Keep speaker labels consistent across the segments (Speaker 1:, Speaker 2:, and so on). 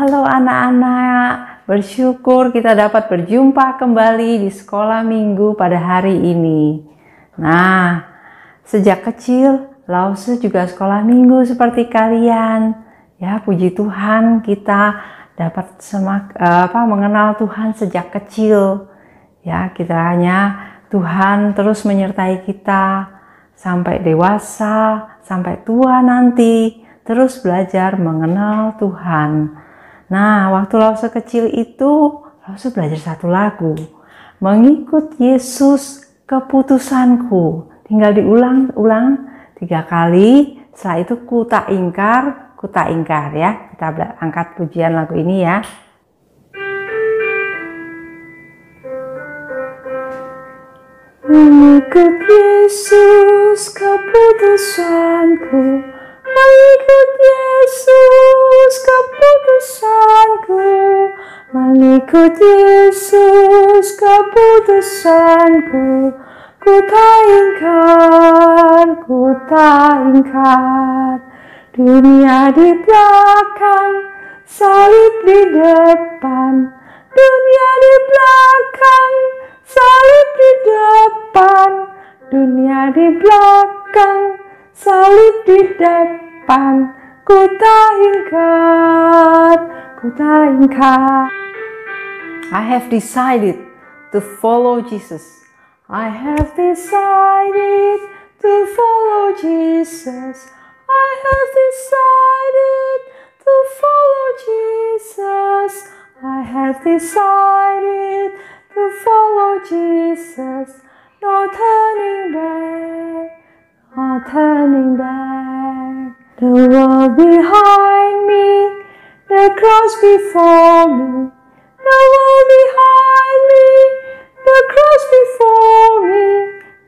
Speaker 1: Halo anak-anak, bersyukur kita dapat berjumpa kembali di sekolah minggu pada hari ini. Nah, sejak kecil Lause juga sekolah minggu seperti kalian. Ya, puji Tuhan kita dapat mengenal Tuhan sejak kecil. Ya, kiranya Tuhan terus menyertai kita sampai dewasa, sampai tua nanti, terus belajar mengenal Tuhan. Nah, waktu Lause kecil itu, Lause belajar satu lagu, mengikut Yesus keputusanku. Tinggal diulang-ulang 3 kali, setelah itu ku tak ingkar ya. Kita angkat pujian lagu ini ya. Mengikut Yesus keputusanku, mengikut Yesus keputusanku, mengikut Yesus keputusanku, ku tak ingkar, dunia di belakang, salib di depan, dunia di belakang, salib di depan, dunia di belakang, salib di depan, ku tak ingkar. I have decided to follow Jesus. I have decided to follow Jesus. I have decided to follow Jesus. I have decided to follow Jesus. No turning back, no turning back. The world behind me, the cross before me. The world behind me, the cross before me.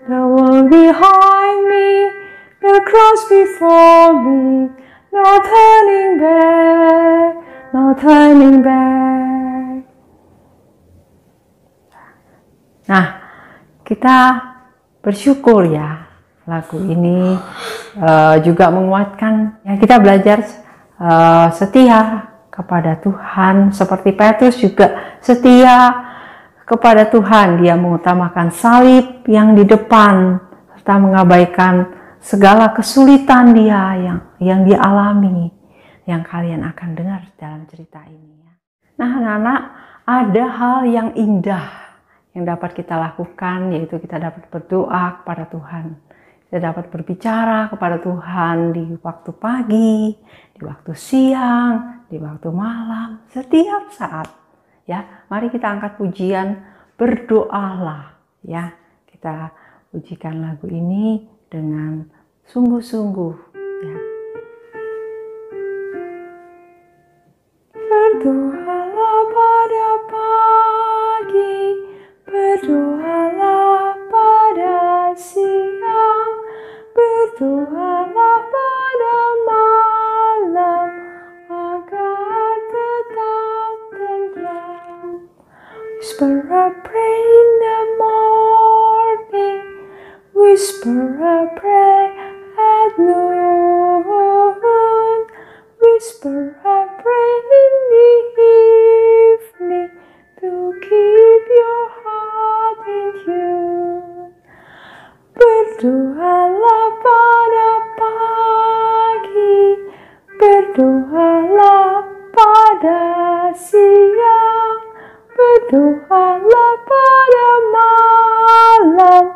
Speaker 1: The world behind me, the cross before me. No turning back, no turning back. Nah, kita bersyukur ya, lagu ini juga menguatkan ya, kita belajar setia kepada Tuhan, seperti Petrus juga setia kepada Tuhan. Dia mengutamakan salib yang di depan serta mengabaikan segala kesulitan dia yang dia alami, yang kalian akan dengar dalam cerita ini. Nah anak-anak, ada hal yang indah yang dapat kita lakukan, yaitu kita dapat berdoa kepada Tuhan. Kita dapat berbicara kepada Tuhan di waktu pagi, di waktu siang, di waktu malam, setiap saat. Ya, mari kita angkat pujian, berdoalah. Ya, kita pujikan lagu ini dengan sungguh-sungguh. Ya. Berdoalah pada pagi, berdoalah pada siang, berdoalah pada malam, agar tetap tenang. Whisper a prayer in the morning, whisper a prayer at noon, whisper a prayer in the evening, to keep your heart in tune. Berdoalah pada pagi, berdoalah pada siang, berdoalah pada malam,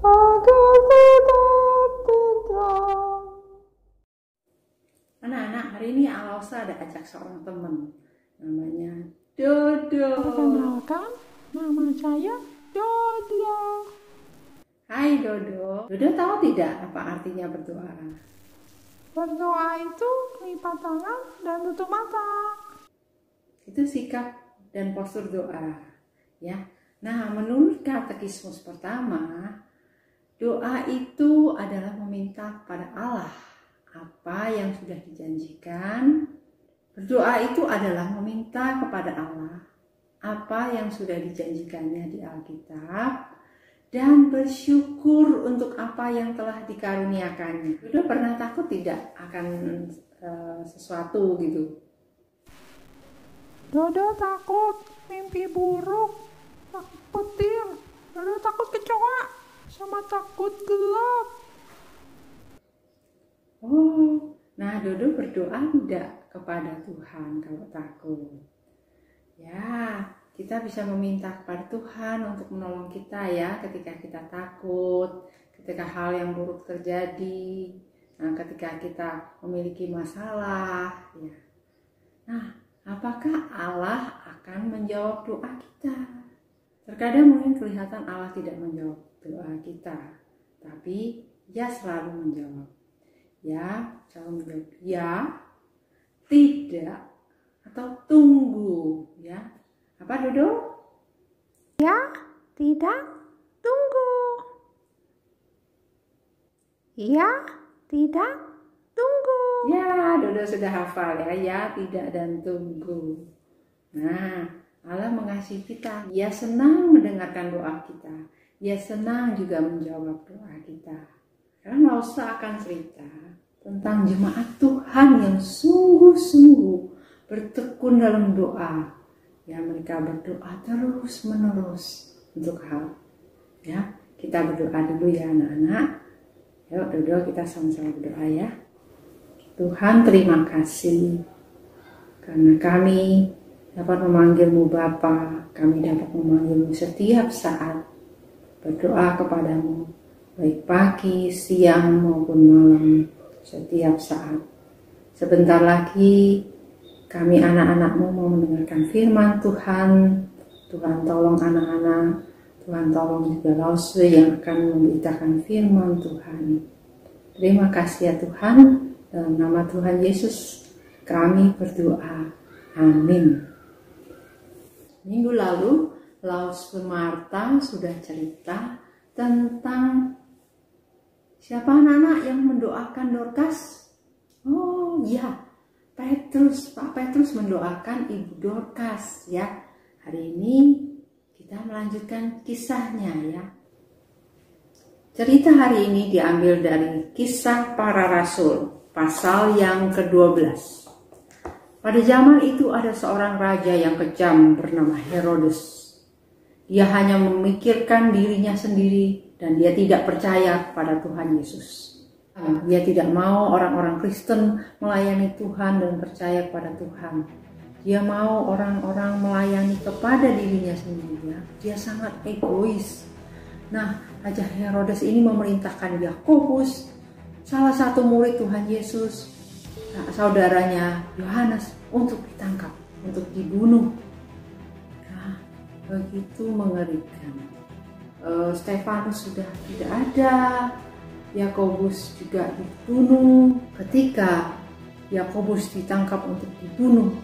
Speaker 1: agar tetap tenang. Anak-anak, hari ini Alausa ada ajak seorang teman, namanya Dodo.
Speaker 2: Perkenalkan, nama saya Dodo.
Speaker 1: Hai Dodo. Dodo tahu tidak apa artinya berdoa?
Speaker 2: Berdoa itu lipat tangan dan tutup mata.
Speaker 1: Itu sikap dan postur doa, ya. Nah, menurut katekismus pertama, doa itu adalah meminta kepada Allah apa yang sudah dijanjikan. Berdoa itu adalah meminta kepada Allah apa yang sudah dijanjikannya di Alkitab dan bersyukur untuk apa yang telah dikaruniakannya. Sudah pernah takut tidak akan sesuatu gitu?
Speaker 2: Dodo takut mimpi buruk, takut petir, Dodo takut kecoa, sama takut gelap.
Speaker 1: Oh, nah Dodo berdoa tidak kepada Tuhan kalau takut? Ya, kita bisa meminta kepada Tuhan untuk menolong kita ya ketika kita takut, ketika hal yang buruk terjadi, nah ketika kita memiliki masalah ya. Nah, apakah Allah akan menjawab doa kita? Terkadang mungkin kelihatan Allah tidak menjawab doa kita, tapi Dia selalu menjawab. Ya, selalu menjawab ya, tidak, atau tunggu ya. Apa Dodo?
Speaker 2: Ya, tidak, tunggu. Ya, tidak, tunggu.
Speaker 1: Ya, Dodo sudah hafal ya, tidak dan tunggu. Nah, Allah mengasihi kita. Dia senang mendengarkan doa kita. Dia senang juga menjawab doa kita. Sekarang Lausa akan cerita tentang jemaat Tuhan yang sungguh-sungguh bertekun dalam doa. Ya, mereka berdoa terus-menerus untuk hal. Ya, kita berdoa dulu ya anak-anak. Yuk Dodo, kita sama-sama berdoa ya. Tuhan, terima kasih karena kami dapat memanggil-Mu Bapa, kami dapat memanggil-Mu setiap saat, berdoa kepadamu, baik pagi, siang maupun malam, setiap saat. Sebentar lagi kami anak-anak-Mu mau mendengarkan firman Tuhan. Tuhan tolong anak-anak, Tuhan tolong juga Lausa yang akan memberitakan firman Tuhan. Terima kasih ya Tuhan, dalam nama Tuhan Yesus kami berdoa. Amin. Minggu lalu Laus Marta sudah cerita tentang siapa anak-anak yang mendoakan Dorcas. Oh ya, Pak Petrus mendoakan Ibu Dorcas ya. Hari ini kita melanjutkan kisahnya ya. Cerita hari ini diambil dari Kisah Para Rasul, pasal yang ke-12. Pada zaman itu ada seorang raja yang kejam bernama Herodes. Dia hanya memikirkan dirinya sendiri dan dia tidak percaya kepada Tuhan Yesus. Dia tidak mau orang-orang Kristen melayani Tuhan dan percaya kepada Tuhan. Dia mau orang-orang melayani kepada dirinya sendiri. Dia sangat egois. Nah, Raja Herodes ini memerintahkan Yakobus, salah satu murid Tuhan Yesus, saudaranya Yohanes, untuk ditangkap, untuk dibunuh. Nah, begitu mengerikan. Stefanus sudah tidak ada, Yakobus juga dibunuh. Ketika Yakobus ditangkap untuk dibunuh,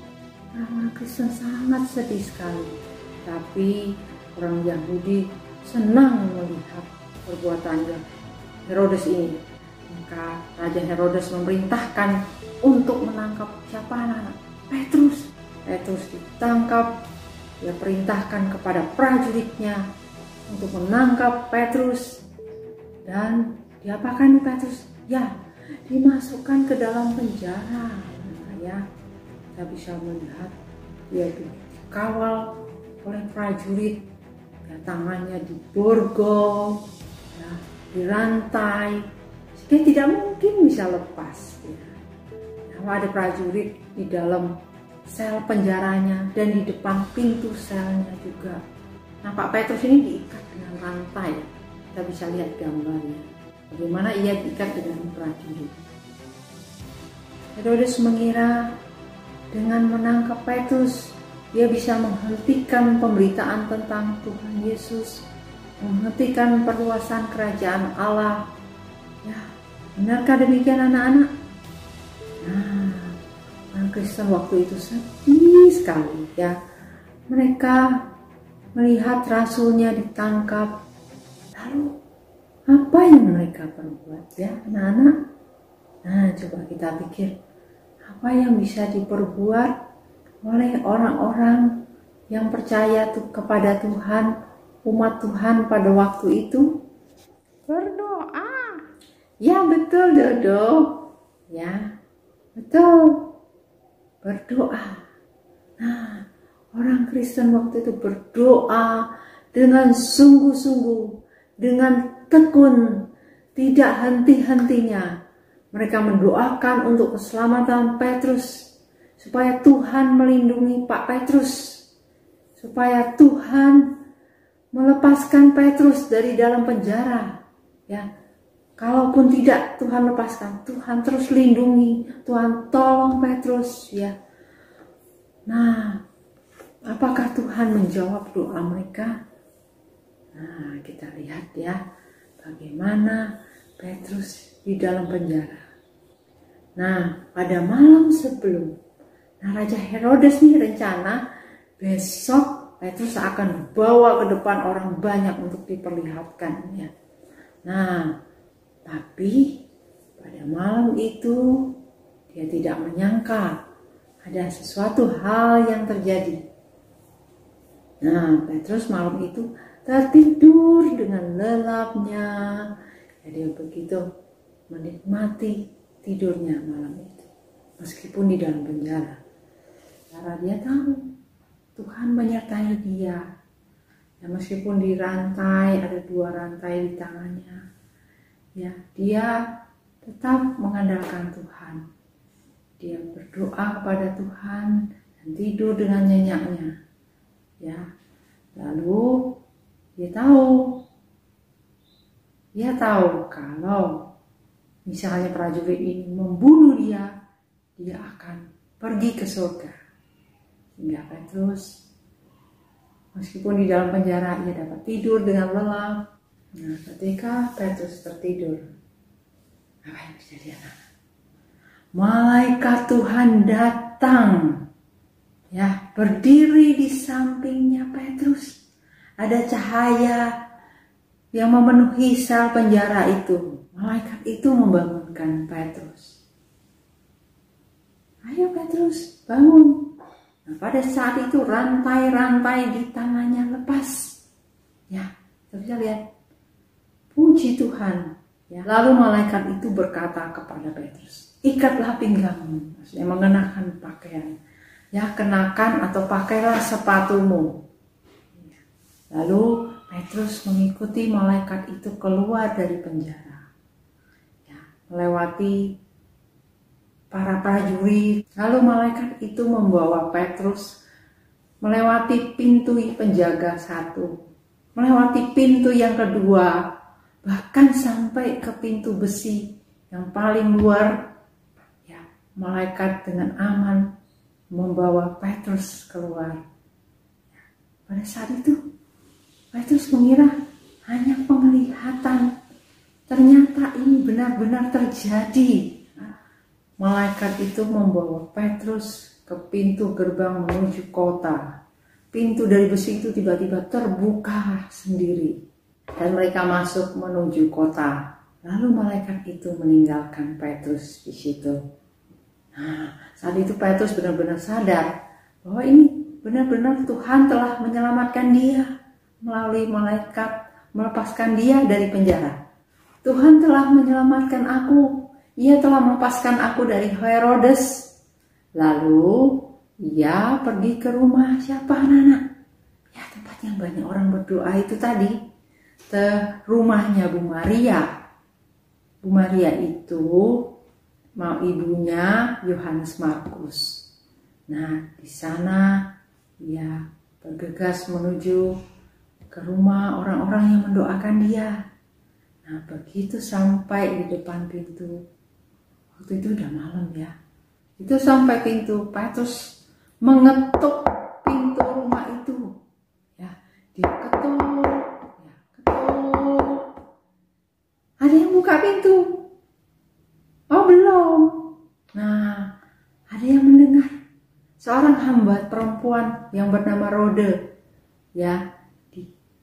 Speaker 1: orang Kristen sangat sedih sekali. Tapi orang Yahudi senang melihat perbuatannya Herodes ini. Maka Raja Herodes memerintahkan untuk menangkap siapa anak? Petrus. Petrus ditangkap. Dia perintahkan kepada prajuritnya untuk menangkap Petrus. Dan diapakan Petrus? Ya, dimasukkan ke dalam penjara. Ya, kita bisa melihat dia dikawal oleh prajurit. Ya, tangannya diborgol, ya, dirantai, sehingga tidak mungkin bisa lepas. Ya. Kalau ada prajurit di dalam sel penjaranya dan di depan pintu selnya juga. Nah, Pak Petrus ini diikat dengan rantai. Kita bisa lihat gambarnya. Bagaimana ia diikat dengan prajurit. Herodes mengira dengan menangkap Petrus, dia bisa menghentikan pemberitaan tentang Tuhan Yesus, menghentikan perluasan kerajaan Allah. Ya, benarkah demikian anak-anak? Nah, orang Kristen waktu itu sedih sekali ya. Mereka melihat rasulnya ditangkap. Lalu apa yang mereka perbuat ya anak-anak? Nah, coba kita pikir, apa yang bisa diperbuat oleh orang-orang yang percaya kepada Tuhan, umat Tuhan pada waktu itu?
Speaker 2: Berdoa.
Speaker 1: Ya betul Dodo. Ya betul, berdoa. Nah, Orang Kristen waktu itu berdoa dengan sungguh-sungguh, dengan tekun, tidak henti-hentinya. Mereka mendoakan untuk keselamatan Petrus, supaya Tuhan melindungi Pak Petrus, supaya Tuhan melepaskan Petrus dari dalam penjara. Ya, kalaupun tidak Tuhan lepaskan, Tuhan terus lindungi, Tuhan tolong Petrus. Ya, nah, apakah Tuhan menjawab doa mereka? Nah, kita lihat ya, bagaimana Petrus di dalam penjara. Nah, pada malam sebelum, Raja Herodes nih rencana besok Petrus akan dibawa ke depan orang banyak untuk diperlihatkan. Ya. Nah, tapi pada malam itu dia tidak menyangka ada sesuatu hal yang terjadi. Nah, Petrus malam itu tertidur dengan lelapnya. Ya, dia begitu menikmati tidurnya malam itu, meskipun di dalam penjara. Karena dia tahu Tuhan menyertai dia. Ya, meskipun dirantai, ada 2 rantai di tangannya. Ya, dia tetap mengandalkan Tuhan. Dia berdoa kepada Tuhan dan tidur dengan nyenyaknya. Ya, lalu dia tahu kalau misalnya prajurit ini membunuh dia, dia akan pergi ke surga. Sehingga Petrus, meskipun di dalam penjara, ia dapat tidur dengan lelap. Nah, ketika Petrus tertidur, apa yang terjadi, anak? Malaikat Tuhan datang, ya, berdiri di sampingnya Petrus. Ada cahaya yang memenuhi sel penjara itu. Malaikat itu membangunkan Petrus. Ayo Petrus, bangun. Nah, pada saat itu rantai-rantai di tangannya lepas. Ya, bisa lihat. Puji Tuhan. Ya, lalu malaikat itu berkata kepada Petrus, ikatlah pinggangmu. Maksudnya mengenakan pakaian. Ya, kenakan atau pakailah sepatumu. Ya. Lalu Petrus mengikuti malaikat itu keluar dari penjara. Ya, melewati para prajurit. Lalu malaikat itu membawa Petrus melewati pintu penjaga 1, melewati pintu yang kedua, bahkan sampai ke pintu besi yang paling luar. Ya, malaikat dengan aman membawa Petrus keluar. Ya, pada saat itu Petrus mengira hanya penglihatan. Ternyata ini benar-benar terjadi. Malaikat itu membawa Petrus ke pintu gerbang menuju kota. Pintu dari besi itu tiba-tiba terbuka sendiri. Dan mereka masuk menuju kota. Lalu malaikat itu meninggalkan Petrus di situ. Nah, saat itu Petrus benar-benar sadar bahwa ini benar-benar Tuhan telah menyelamatkan dia melalui malaikat, melepaskan dia dari penjara. Tuhan telah menyelamatkan aku. Ia telah melepaskan aku dari Herodes. Lalu ia pergi ke rumah siapa, anak-anak? Ya, tempat yang banyak orang berdoa itu tadi. Ke rumahnya Bu Maria. Bu Maria itu mau ibunya Yohanes Markus. Nah, di sana ia bergegas menuju ke rumah orang-orang yang mendoakan dia. Nah, begitu sampai di depan pintu, waktu itu udah malam ya. Itu sampai pintu, Petrus mengetuk pintu rumah itu. Ya, dia ketuk, ya, ketuk. Ada yang buka pintu? Oh, belum. Nah, ada yang mendengar. Seorang hamba perempuan yang bernama Rode, ya,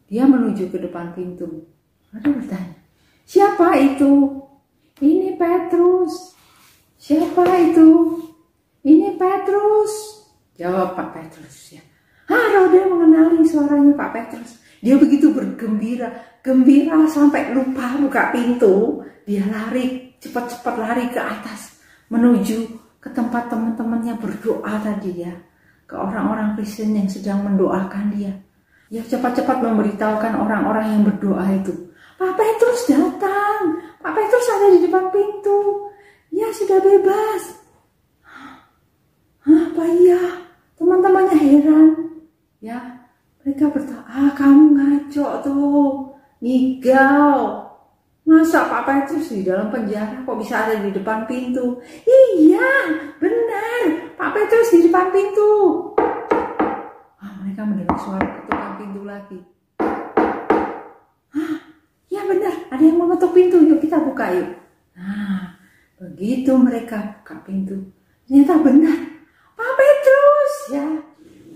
Speaker 1: dia menuju ke depan pintu. Lalu bertanya, siapa itu? Ini Petrus. Siapa itu? Ini Petrus. Jawab Pak Petrus, ya. Rode mengenali suaranya Pak Petrus. Dia begitu bergembira, gembira sampai lupa buka pintu. Dia lari, cepat-cepat lari ke atas menuju ke tempat teman-temannya berdoa tadi ya. ke orang-orang Kristen yang sedang mendoakan dia. Ya, cepat-cepat memberitahukan orang-orang yang berdoa itu. Pak Petrus datang. Pak Petrus ada di depan pintu. Ya, sudah bebas. Apa iya? Teman-temannya heran. Ya, mereka bertanya, kamu ngaco tuh. Ngigau. Masa Pak Petrus di dalam penjara kok bisa ada di depan pintu? Iya, benar. Pak Petrus di depan pintu. Mereka mendengar suara ketukan pintu lagi. Ya benar, ada yang mengetuk pintu. Yuk kita buka yuk. Nah, begitu mereka buka pintu, ternyata benar Pak Petrus ya.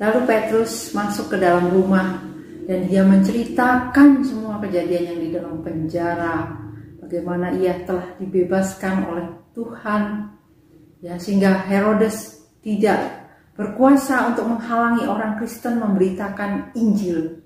Speaker 1: Lalu Petrus masuk ke dalam rumah dan dia menceritakan semua kejadian yang di dalam penjara. Bagaimana ia telah dibebaskan oleh Tuhan, ya, sehingga Herodes tidak berkuasa untuk menghalangi orang Kristen memberitakan Injil.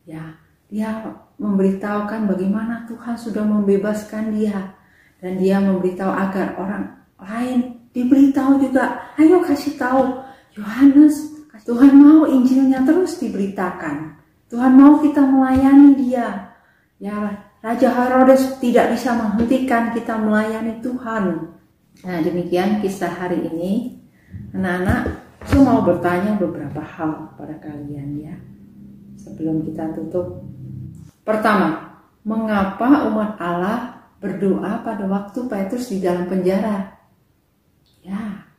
Speaker 1: Ya, dia memberitahukan bagaimana Tuhan sudah membebaskan dia, dan dia memberitahu agar orang lain diberitahu juga. Ayo kasih tahu Yohanes, Tuhan mau Injilnya terus diberitakan. Tuhan mau kita melayani dia. Ya, Raja Herodes tidak bisa menghentikan kita melayani Tuhan. Nah, demikian kisah hari ini. Anak-anak, saya mau bertanya beberapa hal pada kalian ya, sebelum kita tutup. Pertama, mengapa umat Allah berdoa pada waktu Petrus di dalam penjara? Ya,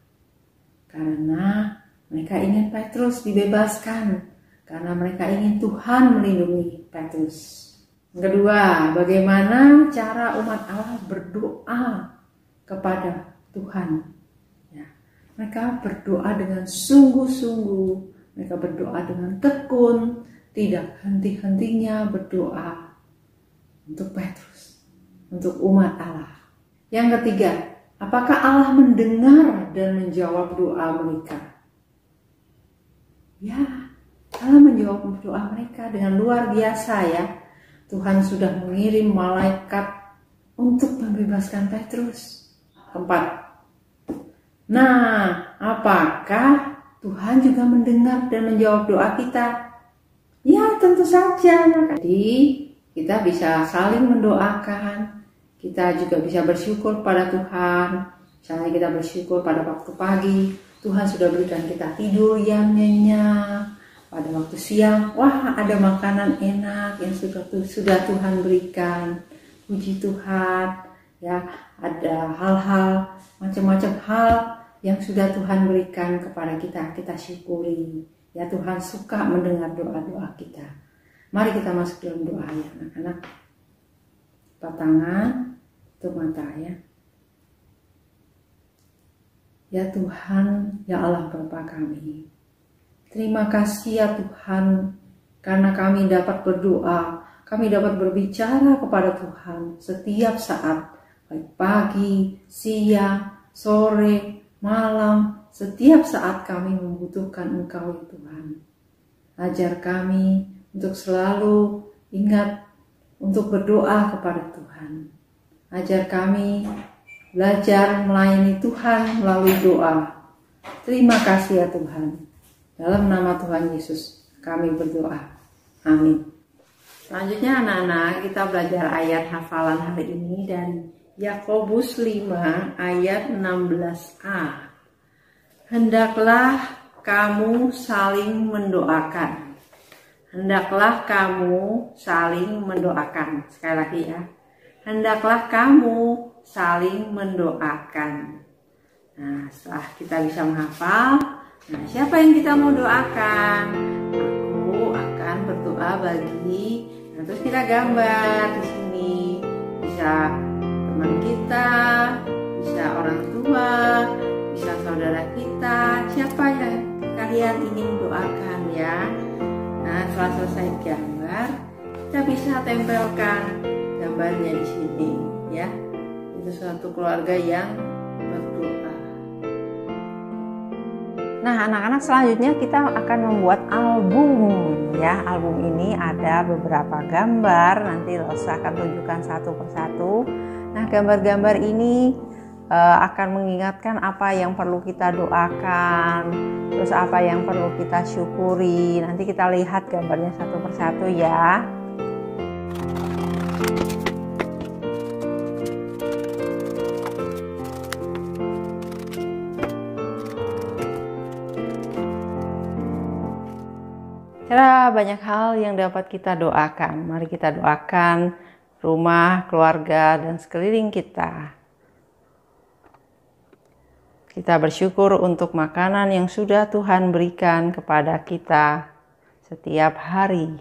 Speaker 1: karena mereka ingin Petrus dibebaskan, karena mereka ingin Tuhan melindungi Petrus. Yang kedua, bagaimana cara umat Allah berdoa kepada Tuhan? Ya, mereka berdoa dengan sungguh-sungguh, mereka berdoa dengan tekun, tidak henti-hentinya berdoa untuk Petrus, untuk umat Allah. Yang ketiga, apakah Allah mendengar dan menjawab doa mereka? Ya, Allah menjawab doa mereka dengan luar biasa ya. Tuhan sudah mengirim malaikat untuk membebaskan Petrus. Keempat, nah, apakah Tuhan juga mendengar dan menjawab doa kita? Ya, tentu saja. Jadi, kita bisa saling mendoakan. Kita juga bisa bersyukur pada Tuhan. Misalnya kita bersyukur pada waktu pagi, Tuhan sudah berikan kita tidur yang nyenyak. Pada waktu siang, wah, ada makanan enak yang sudah Tuhan berikan. Puji Tuhan. Ya, ada hal-hal, macam-macam hal yang sudah Tuhan berikan kepada kita, kita syukuri. Ya, Tuhan suka mendengar doa-doa kita. Mari kita masuk dalam doa ya anak-anak. Lipat tangan, tutup mata ya. Ya Tuhan, ya Allah Bapa kami, terima kasih ya Tuhan, karena kami dapat berdoa, kami dapat berbicara kepada Tuhan setiap saat, baik pagi, siang, sore, malam, setiap saat kami membutuhkan Engkau ya Tuhan. Ajar kami untuk selalu ingat untuk berdoa kepada Tuhan. Ajar kami belajar melayani Tuhan melalui doa. Terima kasih ya Tuhan. Dalam nama Tuhan Yesus kami berdoa. Amin. Selanjutnya anak-anak, kita belajar ayat hafalan hari ini dari Yakobus 5 ayat 16a. Hendaklah kamu saling mendoakan. Hendaklah kamu saling mendoakan. Sekali lagi ya. Hendaklah kamu saling mendoakan. Nah, setelah kita bisa menghafal, nah, siapa yang kita mau doakan? Aku akan berdoa bagi, nah, terus kita gambar di sini. Bisa teman kita, bisa orang tua, bisa saudara kita, siapa yang kalian ingin doakan ya. Nah, setelah selesai gambar, kita bisa tempelkan gambarnya di sini ya. Itu suatu keluarga yang berdoa. Nah, anak-anak, selanjutnya kita akan membuat album ya. Album ini ada beberapa gambar, nanti Rosa akan tunjukkan satu persatu. Nah, gambar-gambar ini akan mengingatkan apa yang perlu kita doakan, terus apa yang perlu kita syukuri. Nanti kita lihat gambarnya satu persatu ya. Cara banyak hal yang dapat kita doakan. Mari kita doakan rumah, keluarga, dan sekeliling kita. Kita bersyukur untuk makanan yang sudah Tuhan berikan kepada kita setiap hari.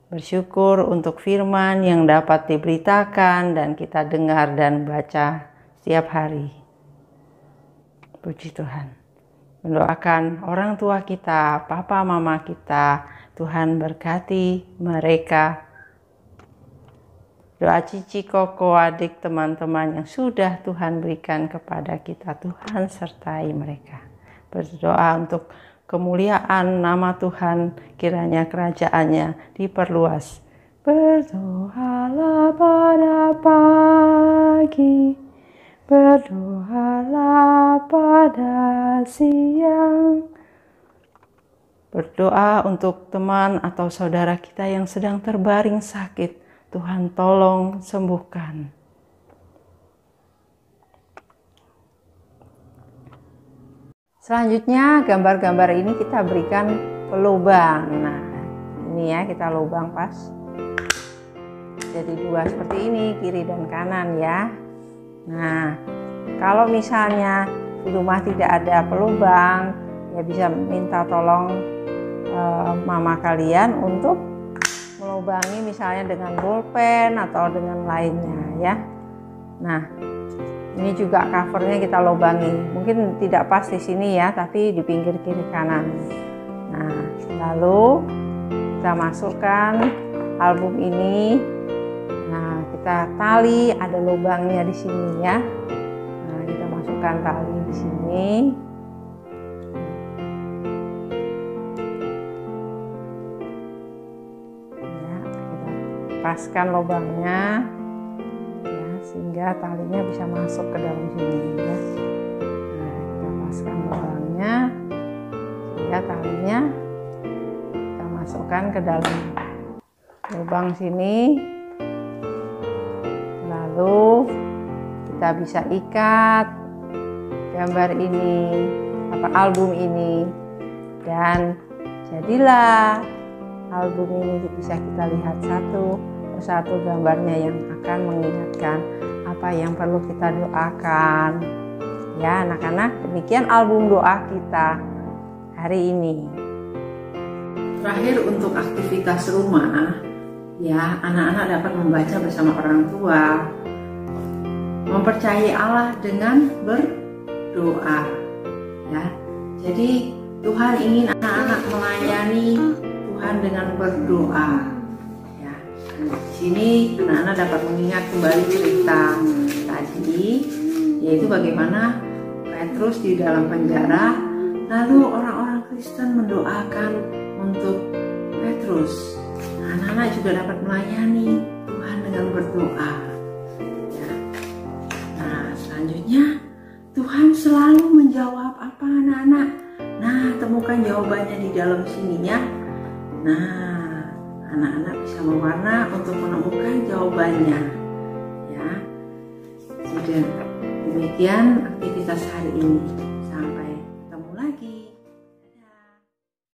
Speaker 1: Bersyukur untuk firman yang dapat diberitakan dan kita dengar dan baca setiap hari. Puji Tuhan. Mendoakan orang tua kita, papa mama kita, Tuhan berkati mereka. Doa Cici, Koko, adik, teman-teman yang sudah Tuhan berikan kepada kita, Tuhan sertai mereka. Berdoa untuk kemuliaan nama Tuhan, kiranya kerajaannya diperluas. Berdoalah pada pagi, berdoalah pada siang. Berdoa untuk teman atau saudara kita yang sedang terbaring sakit. Tuhan tolong sembuhkan. Selanjutnya gambar-gambar ini kita berikan pelubang. Nah ini ya, kita lubang pas. Jadi dua seperti ini, kiri dan kanan ya. Nah kalau misalnya di rumah tidak ada pelubang, ya bisa minta tolong mama kalian untuk melubangi misalnya dengan bolpen atau dengan lainnya ya. Nah ini juga covernya kita lubangi, mungkin tidak pas di sini ya, tapi di pinggir kiri kanan. Nah lalu kita masukkan album ini. Nah kita tali, ada lubangnya di sini ya. Nah kita masukkan tali di sini. Paskan lubangnya ya, sehingga talinya bisa masuk ke dalam sini ya. Nah, kita paskan lubangnya sehingga talinya kita masukkan ke dalam lubang sini. Lalu kita bisa ikat gambar ini, album ini, dan jadilah album ini bisa kita lihat satu persatu gambarnya yang akan mengingatkan apa yang perlu kita doakan. Ya anak-anak, demikian album doa kita hari ini. Terakhir untuk aktivitas rumah, ya anak-anak dapat membaca bersama orang tua, mempercayai Allah dengan berdoa. Ya, jadi Tuhan ingin anak-anak melayani Tuhan dengan berdoa. Ya, di sini anak-anak dapat mengingat kembali cerita tadi, yaitu bagaimana Petrus di dalam penjara, lalu orang-orang Kristen mendoakan untuk Petrus. Nah, anak-anak juga dapat melayani Tuhan dengan berdoa. Ya. Nah, selanjutnya Tuhan selalu menjawab apa anak-anak? Nah, temukan jawabannya di dalam sini ya. Nah, anak-anak bisa mewarna untuk menemukan jawabannya. Ya. Jadi demikian aktivitas hari ini.